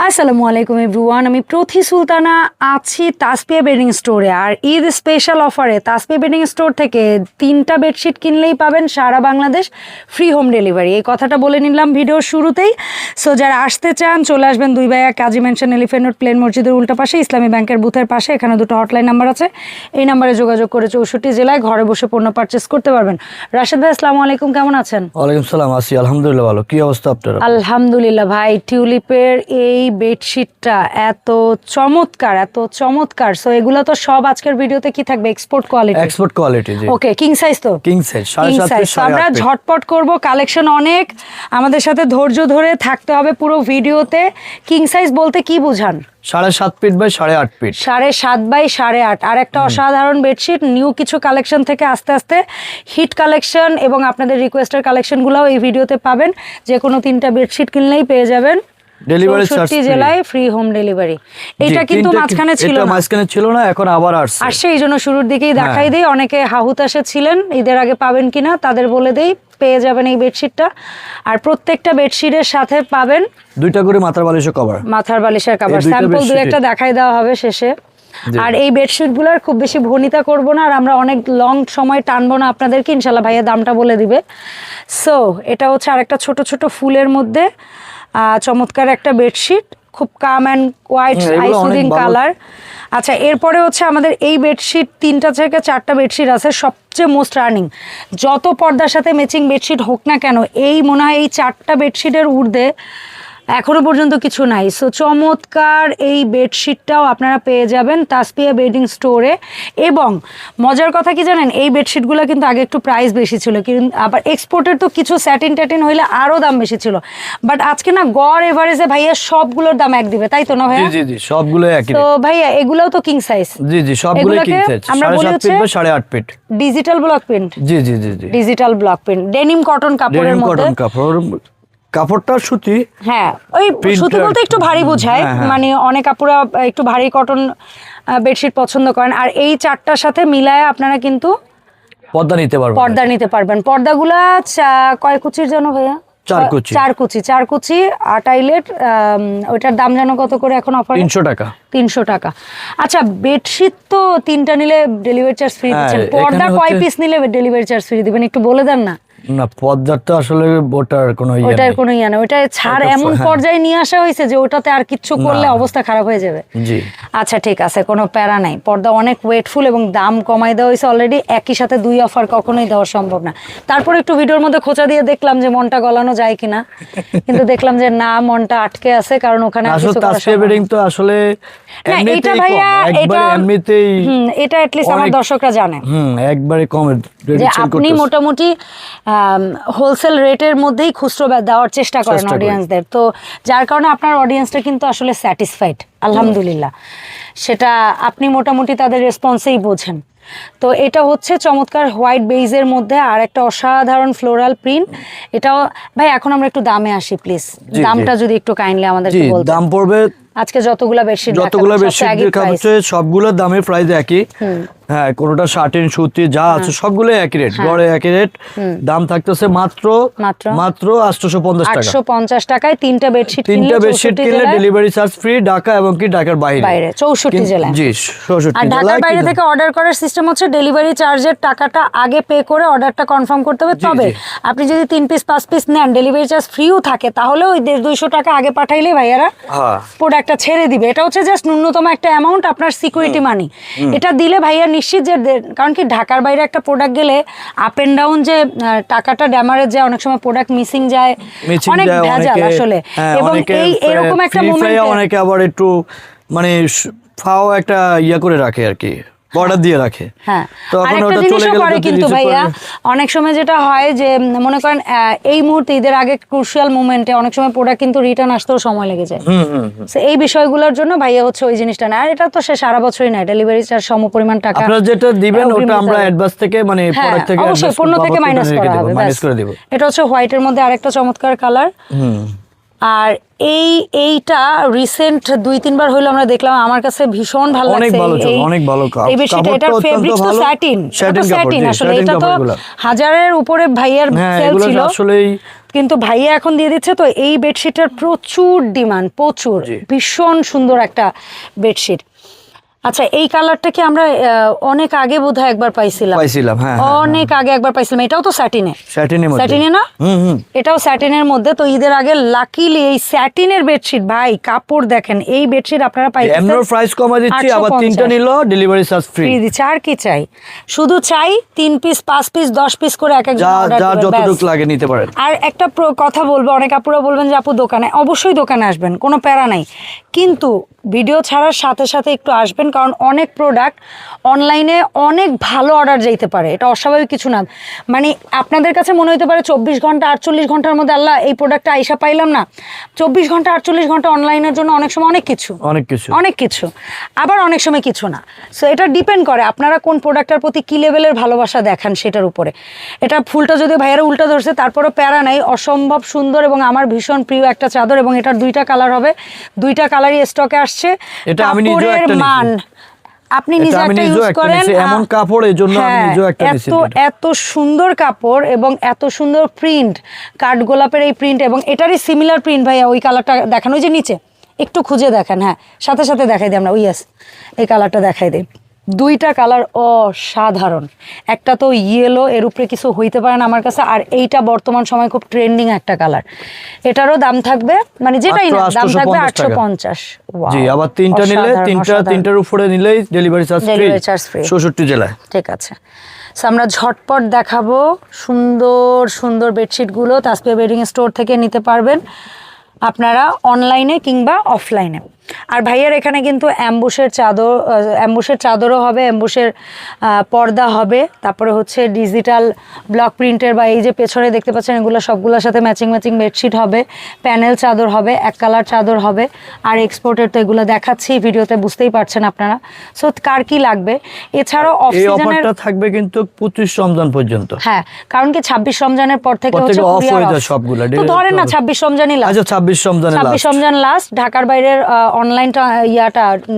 আসসালামু আলাইকুম এভরিওয়ান, আমি প্রথি সুলতানা আছি তাসপিয়া বেডিং স্টোরে। আর ঈদ স্পেশাল অফারে তাসপিয়া বেডিং স্টোর থেকে 3টা বেডশিট কিনলেই পাবেন সারা বাংলাদেশ ফ্রি হোম ডেলিভারি। এই কথাটা বলে নিলাম ভিডিওর শুরুতেই। সো যারা আসতে চান চলে আসবেন দুই ভাইয়া, কাজী মেনশন, এলিফ্যান্ট রোড, প্লেন মসজিদের উল্টা পাশে, ইসলামী ব্যাংকের বুথের পাশে। এখানে দুটো হটলাইন নাম্বার আছে, এই নাম্বারে যোগাযোগ করে 64 জেলায় ঘরে বসে পণ্য পারচেস করতে পারবেন। রাশেদ ভাই আসসালামু আলাইকুম, কেমন আছেন? ওয়ালাইকুম সালাম, আছি আলহামদুলিল্লাহ ভালো। কি অবস্থা আপনার? আলহামদুলিল্লাহ ভাই, টিউলিপের এই বেডশিটটা এত চমৎকার, এত চমৎকার। সো এগুলো তো সব আজকের ভিডিওতে কি থাকবে? Export quality. এক্সপোর্ট কোয়ালিটি, জি। ওকে, কিং সাইজ তো? কিং সাইজ 7.5 আমরা ঝটপট করব, কালেকশন অনেক, আমাদের সাথে ধৈর্য ধরে থাকতে হবে পুরো ভিডিওতে। কিং সাইজ বলতে কি বুঝান? 7.5 ফিট বাই 8.5 ফিট। 7.5 বাই 8.5। আর একটা অসাধারণ বেডশিট, নিউ কিছু কালেকশন থেকে আস্তে আস্তে হিট কালেকশন এবং আপনাদের রিকোয়েস্টের কালেকশনগুলোও এই ভিডিওতে পাবেন। যে কোনো 3টা বেডশিট কিনলেই পেয়ে যাবেন ডেলিভারি চার্জ 64 জেলায় ফ্রি হোম ডেলিভারি। এটা কিন্তু মাঝখানে ছিল না, মাঝখানে ছিল না, এখন আবার আসছে। এই জন্য শুরুর দিকেই দেখাই দেই। অনেকে হাহুতাশে ছিলেন ঈদের আগে পাবেন কিনা, তাদের বলে দেই পেয়ে যাবেন এই বেডশিটটা। আর প্রত্যেকটা বেডশিটের সাথে পাবেন 2টা করে মাথার বালিশের কভার। মাথার বালিশের কভার স্যাম্পল 2-1টা দেখাই দেওয়া হবে শেষে। আর এই বেডশিটগুলোর খুব বেশি ভনিতা করব না, আর আমরা অনেক লং সময় টানবো না আপনাদেরকে, ইনশাল্লাহ ভাইয়া দামটা বলে দিবে। সো এটা হচ্ছে আরেকটা ছোট ছোট ফুলের মধ্যে চমৎকার একটা বেডশিট, খুব কাম অ্যান্ড কোয়াইট আইসুদিং কালার। আচ্ছা, এরপরে হচ্ছে আমাদের এই বেডশিট 3টা থেকে 4টা বেডশিট আছে সবচেয়ে মোস্ট রানিং। যত পর্দার সাথে ম্যাচিং বেডশিট হোক না কেন, এই মনে হয় এই 4টা বেডশিটের ঊর্ধ্বে এখনো পর্যন্ত কিছু নাই। সো চমৎকার এই বেডশিটটাও আপনারা পেয়ে যাবেন তাসপিয়া বেডিং স্টোরে। এবং মজার কথা কি জানেন, এই বেডশিটগুলো কিন্তু আগে একটু প্রাইস বেশি ছিল, কিন্তু আবার এক্সপোর্টের তো কিছু স্যাটিন ট্যাটিন হইলে আরও দাম বেশি ছিল। বাট আজকে না গড় এভারেজে ভাইয়া সবগুলোর দাম এক দিবে, তাই তো না ভাইয়া? জি জি, সবগুলো একই। তো ভাইয়া এগুলোও তো কিং সাইজ? জি জি, সবগুলো কিং সাইজ। আমরা বলি হচ্ছে 8.5 ফিট ডিজিটাল ব্লক প্রিন্ট। জি জি জি জি, digital block print, denim cotton কাপড়ের মধ্যে। কটন কাপড়, কাপড়টা সুতি। হ্যাঁ, ওই সুতি বলতে একটু ভারী বোঝায়, মানে অনেক আপুরা একটু ভারী কটন বেডশিট পছন্দ করেন। আর এই 4টার সাথে মিলায় আপনারা কিন্তু পর্দা নিতে পারবেন। পর্দাগুলা কয় কুচির জন্য ভাইয়া? 4 কুচি 8 আইলেট। ওইটার দাম জানো কত করে এখন অফার? 300 টাকা। 300 টাকা। আচ্ছা, বেডশিট তো 3টা নিলে ডেলিভারি চার্জ ফ্রি দিচ্ছেন, পর্দা কয় পিস নিলে ডেলিভারি চার্জ ফ্রি দিবেন একটু বলে দেন না? না, পর্দার তো আসলে ওটার কোনো ইয়ে না, ওটা ছাড় এমন পর্যায়ে নিয়ে আসা হয়েছে যে ওটাতে আর কিচ্ছু করলে অবস্থা খারাপ হয়ে যাবে। জি আচ্ছা ঠিক আছে, কোনো প্যারা নাই। পর্দা অনেক ওয়েটফুল এবং দাম কমাই দেওয়া হয়েছে অলরেডি। একই সাথে 2 অফার কখনোই দেওয়া সম্ভব না। তারপর একটু ভিডিওর মধ্যে খোঁচা দিয়ে দেখলাম যে মনটা গলানো যায় কিনা, কিন্তু দেখলাম যে না, মনটা আটকে আছে, কারণ ওখানে তো আসলে এটা ভাইয়া এটা এটলিস্ট আমার দর্শকরা জানে একবারে কম যে আপনি মোটামুটি হোলসেল রেটের মধ্যেই খুচরো দেওয়ার চেষ্টা করেন অডিয়েন্সদের। তো যার কারণে আপনার অডিয়েন্সটা কিন্তু আসলে স্যাটিসফাইড আলহামদুলিল্লাহ, সেটা আপনি মোটামুটি তাদের রেসপন্সেই বোঝেন। তো এটা হচ্ছে চমৎকার হোয়াইট বেইজের মধ্যে আর একটা অসাধারণ ফ্লোরাল প্রিন্ট। এটাও ভাই, এখন আমরা একটু দামে আসি প্লিজ। দামটা যদি একটু কাইন্ডলি আমাদেরকে বলতেন। দাম পড়বে আজকে যতগুলা বেডশিট দেখাচ্ছে সবগুলোর দামে প্রাইস একই। হ্যাঁ, কোনটা শার্টিন সুতি যা আছে সবগুলো একই রেট, গড়ে একই রেট। দাম থাকতেছে মাত্র 850 টাকায় 3টা বেডশিট কিনলে ডেলিভারি চার্জ ফ্রি, ঢাকা এবং কি ঢাকার বাইরে 64 জেলায়। জি 64 আর ঢাকার বাইরে থেকে অর্ডার করার সিস্টেম হচ্ছে ডেলিভারি চার্জের টাকাটা আগে পে করে অর্ডারটা কনফার্ম করতে হবে। তবে আপনি যদি 3 পিস 5 পিস নেন, ডেলিভারি চার্জ ফ্রিও থাকে, তাহলে ওই 150-200 টাকা আগে পাঠাইলে ভাইয়ারা প্রোডাক্টটা ছেড়ে দিবে। এটা হচ্ছে জাস্ট ন্যূনতম একটা অ্যামাউন্ট, আপনার সিকিউরিটি মানি। এটা দিলে ভাইয়া নিশ্চিত যে, কারণ কি ঢাকার বাইরে একটা প্রোডাক্ট গেলে আপ এন্ড ডাউন যে টাকাটা ড্যামারেজ যায়, অনেক সময় প্রোডাক্ট মিসিং যায়, অনেক ভেজাল আসলে। এবং এরকম একটা মোমেন্টে অনেকে আবার একটু মানে ফাও একটা ইয়া করে রাখে আর কি, বর্ডার দিয়ে রাখে। হ্যাঁ, আরেকটা জিনিসও করে কিন্তু ভাইয়া, অনেক সময় যেটা হয় যে মনে করেন এই মুহূর্তে ঈদের আগে ক্রুশিয়াল মোমেন্টে অনেক সময় প্রোডাক্ট কিন্তু রিটার্ন আসতেও সময় লেগে যায়। এই বিষয়গুলোর জন্য ভাইয়া হচ্ছে ওই জিনিসটা না। আর এটা তো সে সারা বছরই না, ডেলিভারি চার্জ সমপরিমাণ টাকা আপনারা যেটা দিবেন ওটা আমরা অ্যাডভান্স থেকে মানে প্রোডাক্ট থেকে অবশ্যই পণ্য থেকে মাইনাস করা হবে। মাইনাস করে দেব। এটা হচ্ছে হোয়াইটের মধ্যে আরেকটা চমৎকার কালার। আর এইটা রিসেন্ট 2-3 বার হলো আমরা দেখলাম, আমার কাছে ভীষণ ভালো লাগছে। অনেক ভালো চল, অনেক ভালো এই বেডশিটটা, এটার ফেব্রিক্স তো স্যাটিন আসলে, এটা তো 1000-এর উপরে ভাইয়ার সেল ছিল আসলেই, কিন্তু ভাইয়া এখন দিয়ে দিচ্ছে। তো এই বেডশিটের প্রচুর ডিমান্ড, প্রচুর, ভীষণ সুন্দর একটা বেডশিট। আচ্ছা, এই কালারটা কি আমরা অনেক আগে বোধহয় একবার পাইছিলাম, হ্যাঁ অনেক আগে একবার পাইছিলাম। এটাও তো স্যাটিনে না? এটাও স্যাটিনের মধ্যে। তো ঈদের আগে লাকিলি এই স্যাটিনের বেডশিট, ভাই কাপড় দেখেন, এই বেডশিট আপনারা পাইছেন, এমনও প্রাইস কমা দিচ্ছি, আবার 3টা নিলো ডেলিভারি চার্জ ফ্রি দিচ্ছে। আর কি চাই, শুধু চাই 3 পিস 5 পিস 10 পিস করে এক একজন অর্ডার যা করবেন, যতটুকু লাগে নিতে পারেন। আর একটা কথা বলবো, অনেক আপুরা বলবেন যে আপু দোকানে, অবশ্যই দোকানে আসবেন, কোনো প্যারা নাই, কিন্তু ভিডিও ছাড়ার সাথে সাথে একটু আসবেন, কারণ অনেক প্রোডাক্ট অনলাইনে অনেক ভালো অর্ডার যাইতে পারে, এটা অস্বাভাবিক কিছু না। মানে আপনাদের কাছে মনে হতে পারে 24 ঘন্টা 48 ঘন্টার মধ্যে আল্লাহ এই প্রোডাক্টটা আইসা পাইলাম না। 24 ঘন্টা 48 ঘন্টা অনলাইনের জন্য অনেক সময় অনেক কিছু, আবার অনেক সময় কিছু না। সো এটা ডিপেন্ড করে আপনারা কোন প্রোডাক্টের প্রতি কী লেভেলের ভালোবাসা দেখান সেটার উপরে। এটা ফুলটা যদিও ভাইয়ারা উল্টা ধরছে, তারপরেও প্যারা নাই, অসম্ভব সুন্দর এবং আমার ভীষণ প্রিয় একটা চাদর, এবং এটার 2টা কালার হবে, 2টা কালারই স্টকে আসছে। এটা আমি নিজেও একটা মান আপনি নিজে একটা ইউজ করেন, এমন কাপড়, এই জন্য আমি নিজেও একটা নিয়েছি। এত সুন্দর কাপড় এবং এত সুন্দর প্রিন্ট, কাঠগোলাপের এই প্রিন্ট, এবং এটারই সিমিলার প্রিন্ট ভাইয়া, ওই কালারটা দেখানো, ওই যে নিচে একটু খুঁজে দেখেন, হ্যাঁ সাথে সাথে দেখাই দিই আমরা, ইয়েস এই কালারটা দেখাই দিই। 2টা কালার অসাধারণ, একটা তো ইয়েলো, এর উপরে কিছু হইতে পারে না আমার কাছে, আর এইটা বর্তমান সময় খুব ট্রেন্ডিং একটা কালার। এটারও দাম থাকবে, মানে যেটাই না দাম থাকবে 850। জি, আবার 3টা নিলে, 3টার উপরে নিলেই ডেলিভারি চার্জ ফ্রি 66 জেলায়। ঠিক আছে, সো আমরা ঝটপট দেখাবো সুন্দর সুন্দর বেডশিটগুলো। তাসপিয়া বেডিং স্টোর থেকে নিতে পারবেন আপনারা, অনলাইনে কিংবা অফলাইনে। আর ভাইয়ার এখানে কিন্তু অ্যাম্বুশের চাদরও হবে, অ্যাম্বুশের পর্দা হবে, তারপরে হচ্ছে ডিজিটাল ব্লক প্রিন্টের বা এই যে পেছনে দেখতে পাচ্ছেন এগুলো সবগুলোর সাথে ম্যাচিং বেডশিট হবে, প্যানেল চাদর হবে, এক কালার চাদর হবে। আর এক্সপোর্টের তো এগুলো দেখাচ্ছি ভিডিওতে, বুঝতেই পারছেন আপনারা। সো কার কি লাগবে, এছাড়াও অফ সিজনের থাকবে কিন্তু 25 রমজান পর্যন্ত। হ্যাঁ, কারণ কি 26 রমজানের পর থেকে হচ্ছে অফ হয়ে যায় সবগুলো। তো ধরেন না 26 রমজানই লাস্ট। আচ্ছা, 26 রমজান লাস্ট। ঢাকার বাইরের অনলাইন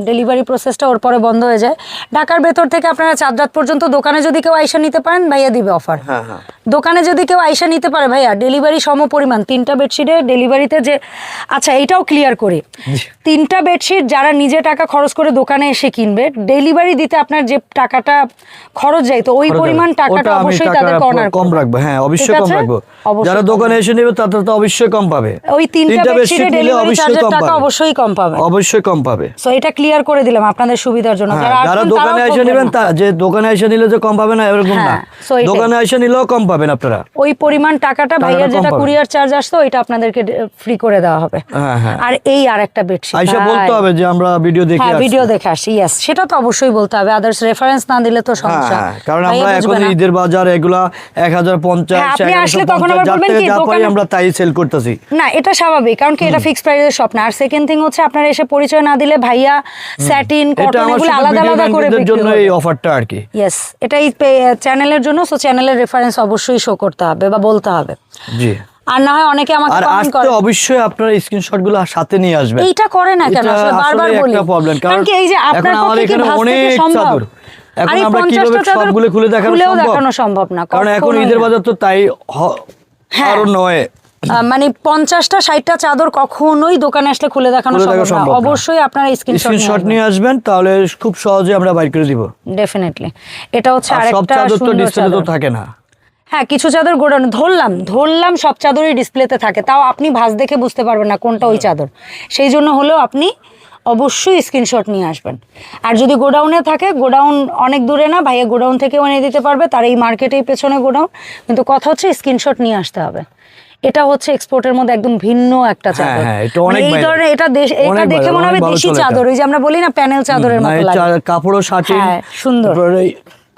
ডেলিভারি প্রসেসটা ওর পরে বন্ধ হয়ে যায়। ঢাকার ভেতর থেকে আপনারা 4 রাত পর্যন্ত দোকানে যদি কেউ আইসা নিতে পারেন, ভাইয়া দিবে অফার। দোকানে যদি কেউ আইসা নিতে পারে ভাইয়া, ডেলিভারি সমপরিমাণ 3টা বেডশিটের ডেলিভারিতে যে, আচ্ছা এইটাও ক্লিয়ার করি, 3টা বেডশিট যারা নিজে টাকা খরচ করে দোকানে এসে কিনবে, ডেলিভারি দিতে আপনার যে টাকাটা খরচ যায়, তো ওই পরিমাণ টাকাটা অবশ্যই তাদের কম রাখবো। হ্যাঁ, অবশ্যই কম রাখবো। যারা দোকানে এসে নেবে তাদের তো অবশ্যই কম পাবে, ওই 3টা বেডশিটের ডেলিভারি চার্জের টাকা অবশ্যই কম পাবে। সো এটা ক্লিয়ার করে দিলাম আপনাদের সুবিধার জন্য। যারা দোকানে এসে নেবেন, যে দোকানে এসে নিলে যে কম পাবে না এরকম না, দোকানে এসে নিলেও কম পাবেন আপনারা। ওই পরিমাণ টাকাটা ভাইয়ার যেটা কুরিয়ার চার্জ আসতো ওইটা আপনাদেরকে ফ্রি করে দেওয়া হবে। আর এই আরেকটা বেডশিট আইসা বলতে হবে যে আমরা ভিডিও দেখে আসছি, ভিডিও দেখে আসি, ইয়েস সেটা তো অবশ্যই বলতে হবে, আদার্স রেফারেন্স না দিলে তো সমস্যা। কারণ আমরা এখন ঈদের বাজার এগুলা 1050 আপনি আসলে তখন আবার বলবেন কি দোকানে আমরা তাই সেল করতেছি না, এটা স্বাভাবিক, কারণ কি এটা ফিক্সড প্রাইসের শপ না। আর সেকেন্ড থিং হচ্ছে আপনারা এসে পরিচয় না দিলে ভাইয়া স্যাটিন কটন এগুলো আলাদা আলাদা করে বিক্রি জন্য এই অফারটা আর কি। ইয়েস, এটা এই চ্যানেলের জন্য, সো চ্যানেলের রেফারেন্স অবশ্যই শো করতে হবে বা বলতে হবে। জি, আর না হয় অনেকে আমাকে কমেন্ট করে, অবশ্যই আপনারা স্ক্রিনশটগুলো সাথে নিয়ে আসবেন। এইটা করে না কেন আসলে বারবার বলি, কারণ কি এই যে আপনার পক্ষে কি ভাবতে সম্ভব, এখন আমরা কিভাবে সবগুলো খুলে দেখানো সম্ভব না, কারণ এখন ঈদের বাজার তো তাই আরো নয়। মানে 50টা 60টা চাদর কখনোই দোকানে আসলে খুলে দেখানো সম্ভব না। অবশ্যই আপনারা স্ক্রিনশট নিয়ে আসবেন, তাহলে খুব সহজে আমরা বাইর করে দিব। ডেফিনেটলি এটা হচ্ছে আরেকটা সুন্দর ডিসপ্লে তো থাকে না। হ্যাঁ, কিছু চাদর গোডাউন ধরলাম সব চাদরই ডিসপ্লেতে থাকে, তাও আপনি ভাঁজ দেখে বুঝতে পারবেন না কোনটা ওই চাদর। সেই জন্য হলেও আপনি অবশ্যই স্ক্রিনশট নিয়ে আসবেন। আর যদি গোডাউনে থাকে, গোডাউন অনেক দূরে না, ভাইয়া গোডাউন থেকেও এনে দিতে পারবে, তার এই মার্কেটেই পেছনে গোডাউন, কিন্তু কথা হচ্ছে স্ক্রিনশট নিয়ে আসতে হবে। এটা হচ্ছে এক্সপোর্টের মধ্যে একদম ভিন্ন একটা চাদর। এই ধরনের এটা দেখে মনে হবে দেশি চাদর, ওই যে আমরা বলি না প্যানেল চাদরের মতো লাগে, কাপড়ও সাথে সুন্দর,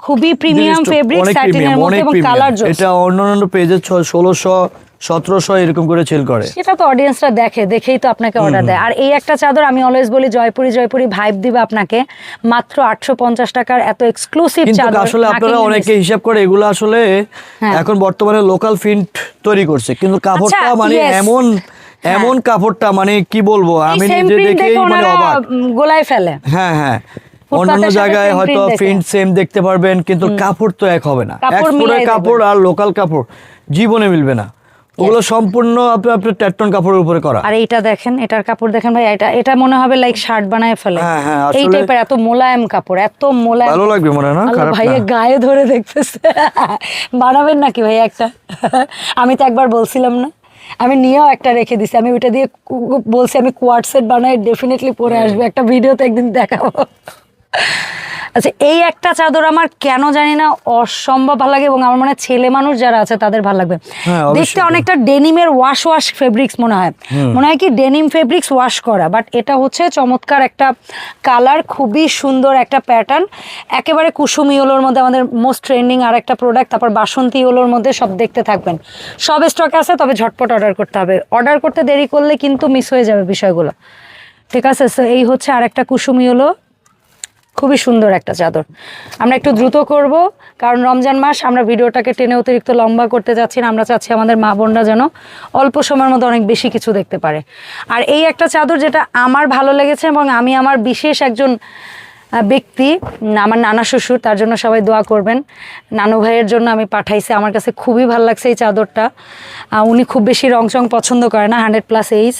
খুবই প্রিমিয়াম ফেব্রিক, স্যাটিনের মধ্যে এবং কালার জোস। এটা অন্যান্য পেজে 1600 1700 এরকম করে সেল করে, সেটা তো অডিয়েন্সরা দেখেই তো আপনাকে অর্ডার দেয়। আর এই একটা চাদর আমি অলওয়েজ বলি জয়পুরি ভাইব দিবে আপনাকে মাত্র 850 টাকার এত এক্সক্লুসিভ চাদর। আসলে আপনারা অনেকে হিসাব করে এগুলো আসলে এখন বর্তমানে লোকাল প্রিন্ট তৈরি করছে, কিন্তু কাপড়টা মানে এমন এমন কাপড়টা মানে কি বলবো, আমি নিজে দেখেই মানে অবাক, গোলায় ফেলে। হ্যাঁ অন্যান্য জায়গায় হয়তো প্রিন্ট সেম দেখতে পারবেন, কিন্তু কাপড় তো এক হবে না। এক্সপোর্টের কাপড় আর লোকাল কাপড় জীবনে মিলবে না, ওগুলো সম্পূর্ণ আপনার ট্যাটন কাপড়ের উপরে করা। আর এইটা দেখেন, এটার কাপড় দেখেন ভাই, এটা মনে হবে লাইক শার্ট বানায় ফেলে। এই টাইপের এত মোলায়েম কাপড়, এত মোলায়েম, ভালো লাগবে মনে হয় না? খারাপ না ভাই, গায়ে ধরে দেখতেছে। বানাবেন নাকি ভাই একটা? আমি তো একবার বলছিলাম না, আমি নিয়েও একটা রেখে দিছি, আমি ওইটা দিয়ে বলছি আমি কোয়ার্ড সেট বানাই, ডেফিনেটলি পরে আসবে, একটা ভিডিওতে একদিন দেখাবো। আচ্ছা, এই একটা চাদর আমার কেন জানি না অসম্ভব ভালো লাগে, এবং আমার মনে হয় ছেলে মানুষ যারা আছে তাদের ভালো লাগবে। দেখতে অনেকটা ডেনিমের ওয়াশ ফেব্রিক্স মনে হয় কি ডেনিম ফেব্রিক্স ওয়াশ করা, বাট এটা হচ্ছে চমৎকার একটা কালার, খুবই সুন্দর একটা প্যাটার্ন, একেবারে কুসুম ইয়েলোর মধ্যে, আমাদের মোস্ট ট্রেন্ডিং আর একটা প্রোডাক্ট। তারপর বাসন্তী ইয়েলোর মধ্যে সব দেখতে থাকবেন, সব স্টক আছে, তবে ঝটপট অর্ডার করতে হবে। অর্ডার করতে দেরি করলে কিন্তু মিস হয়ে যাবে বিষয়গুলো, ঠিক আছে? সো এই হচ্ছে আর একটা কুসুম ইয়েলো, খুবই সুন্দর একটা চাদর। আমরা একটু দ্রুত করব, কারণ রমজান মাস, আমরা ভিডিওটাকে টেনে অতিরিক্ত লম্বা করতে যাচ্ছি না। আমরা চাচ্ছি আমাদের মা বোনরা যেন অল্প সময়ের মধ্যে অনেক বেশি কিছু দেখতে পারে। আর এই একটা চাদর যেটা আমার ভালো লেগেছে, এবং আমি আমার বিশেষ একজন ব্যক্তি, আমার নানা শ্বশুর, তার জন্য সবাই দোয়া করবেন। নানু ভাইয়ের জন্য আমি পাঠাইছি, আমার কাছে খুবই ভালো লাগছে এই চাদরটা। উনি খুব বেশি রং পছন্দ করে না, 100+ এইজ,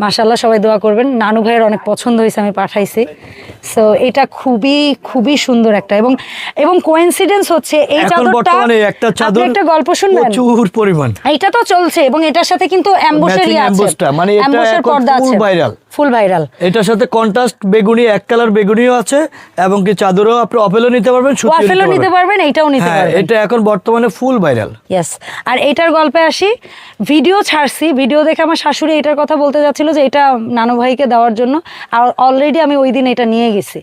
মাশাআল্লাহ, সবাই দোয়া করবেন। নানু ভাইয়ের অনেক পছন্দ হয়েছে, আমি পাঠাইছি। সো এটা খুবই সুন্দর একটা, এবং কোইন্সিডেন্স হচ্ছে এই চাদরটা, আপনি একটা গল্প শুনবেন, প্রচুর পরিমাণ এটা তো চলছে, এবং এটার সাথে কিন্তু অ্যাম্বোসের আছে, মানে এটা এখন ফুল ভাইরাল, ফুল ভাইরাল। এটার সাথে কন্ট্রাস্ট বেগুনি, এক কালার বেগুনিও আছে, এবং কি চাদরও আপনি অপেলও নিতে পারবেন, সুতিও নিতে পারবেন, এইটাও নিতে পারবেন। এটা এখন বর্তমানে ফুল ভাইরাল। ইয়েস। আর এইটার গল্পে আসি, ভিডিও ছাড়ছি, ভিডিও দেখে আমার শাশুড়ি এটার কথা বলতে যাচ্ছিল যে এটা নানু ভাইকে দেওয়ার জন্য, আর অলরেডি আমি ওই দিন এটা নিয়ে গেছি।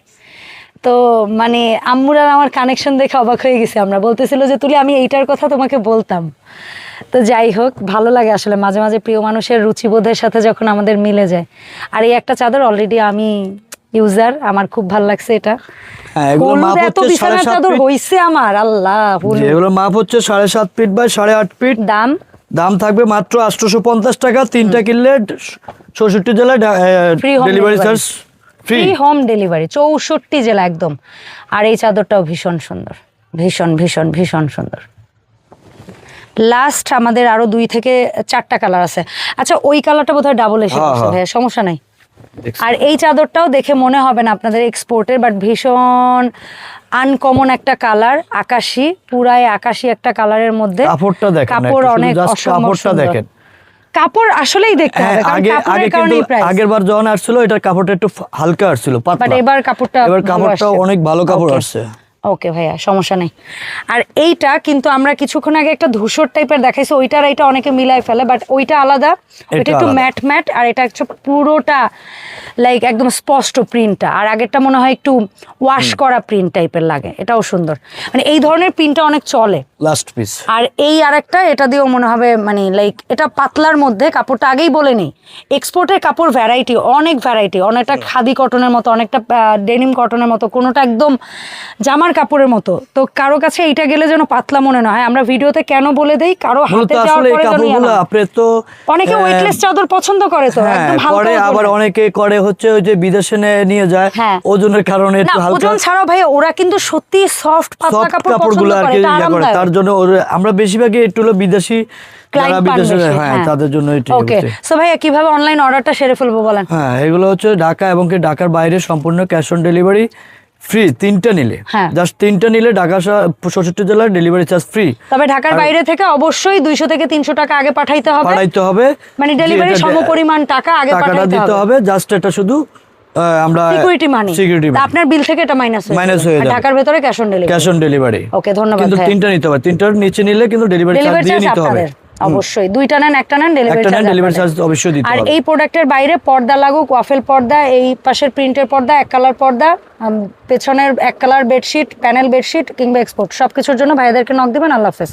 তো মানে আম্মুর আর আমার কানেকশন দেখে অবাক হয়ে গেছি, আমরা বলতেছিল যে তুলি আমি এইটার কথা তোমাকে বলতাম। তো যাই হোক, ভালো লাগে আসলে মাঝে মাঝে প্রিয় মানুষের রুচিবোধের সাথে যখন আমাদের মিলে যায়। আর এই একটা চাদর অলরেডি আমি ইউজার, আমার খুব ভালো লাগছে এটা। এত বিছানার চাদর হইছে আমার, আল্লাহ। এগুলো মাপ হচ্ছে 7.5 ফিট বাই 8.5 ফিট। দাম থাকবে মাত্র 850 টাকা, 3টা কিনলে 64 জেলায় delivery charge free, home delivery 64 জেলা একদম। আর এই চাদরটাও ভীষণ সুন্দর, ভীষণ সুন্দর। লাস্ট আমাদের আরো 2 থেকে 4টা কালার আছে। আচ্ছা, ওই কালারটা বোধহয় ডাবল এসে গেছে ভাইয়া, সমস্যা নাই। আর এই চাদরটাও দেখে মনে হবে না আপনাদের এক্সপোর্টের, বাট ভীষণ আনকমন একটা কালার, আকাশি, পুরাই আকাশি একটা কালারের মধ্যে। কাপড়টা দেখেন, কাপড় অনেক কাপড়টা দেখেন, কাপড় আসলেই দেখতে হবে, কারণ কাপড়ের কারণেই প্রাইস। আগের বার যখন আসছিল এটার কাপড়টা একটু হালকা আসছিল, পাতলা, বাট এবার কাপড়টা অনেক ভালো কাপড় আসছে। ওকে ভাইয়া, সমস্যা নেই। আর এইটা কিন্তু আমরা কিছুক্ষণ আগে একটা ধূসর টাইপের দেখাইছি, ওইটার এইটা অনেকে মিলাই ফেলে, বাট ওইটা আলাদা, ওইটা একটু ম্যাট, আর এটা একটু পুরোটা লাইক একদম স্পষ্ট প্রিন্টটা। আর আগেরটা মনে হয় একটু ওয়াশ করা প্রিন্ট টাইপের লাগে, এটাও সুন্দর। মানে এই ধরনের প্রিন্টটা অনেক চলে, লাস্ট পিস। আর এই আরেকটা, এটা দিয়েও মনে হবে মানে লাইক এটা পাতলার মধ্যে, কাপড়টা আগেই বলে নেই, এক্সপোর্টের কাপড় অনেকটা অনেকটা খাদি কটনের মতো, অনেকটা ডেনিম কটনের মতো, কোনোটা একদম জামার কাপড়ের মতো। তো কারো কাছে এইটা গেলে যেন পাতলা মনে না হয়। আমরা ভিডিওতে কেন বলে দেই, কারো হাতে যাওয়ার পরে আপনি তো অনেকে ওয়েটলেস চাদর পছন্দ করে, তো একদম হালকা, আবার অনেকে করে হচ্ছে ওই যে বিদেশে নিয়ে যায় ওজনের কারণে একটু হালকা। ওজন ছাড়াও ভাই ওরা কিন্তু সত্যি সফট পাতলা কাপড়গুলো আর কি করে, তার জন্য আমরা বেশিরভাগই একটু বিদেশি যারা বিদেশে, তাদের জন্য এটি। ওকে, সো ভাইয়া কিভাবে অনলাইন অর্ডারটা সেরে ফেলবো বলেন? এগুলো হচ্ছে ঢাকা এবং কি ঢাকার বাইরে সম্পূর্ণ ক্যাশ অন ডেলিভারি ফ্রি, 3টা নিলে, জাস্ট 3টা নিলে ঢাকা 65 জেলার ডেলিভারি চার্জ ফ্রি। তবে ঢাকার বাইরে থেকে অবশ্যই 200 থেকে 300 টাকা আগে পাঠাইতে হবে, মানে ডেলিভারি সমপরিমাণ টাকা আগে দিতে হবে। জাস্ট এটা শুধু আমরা সিকিউরিটি মানি, আপনার বিল থেকে এটা মাইনাস হয়ে যাবে। ঢাকার ভিতরে ক্যাশ অন ডেলিভারি। ওকে, ধন্যবাদ। কিন্তু 3টা নিতে হবে, 3টার নিচে নিলে কিন্তু ডেলিভারি চার্জ দিয়ে নিতে হবে। অবশ্যই 2টা নেন, একটা নেন, ডেলিভারি চার্জ অবশ্যই দিতে হবে। আর এই প্রোডাক্টের বাইরে পর্দা লাগুক, ওয়াফেল পর্দা, এই পাশের প্রিন্টের পর্দা, এক কালার পর্দা, পেছনের এক কালার বেডশিট, প্যানেল বেডশিট কিংবা এক্সপোর্ট, সবকিছুর জন্য ভাইয়াদেরকে নক দিবেন। আল্লাহ হাফেজ।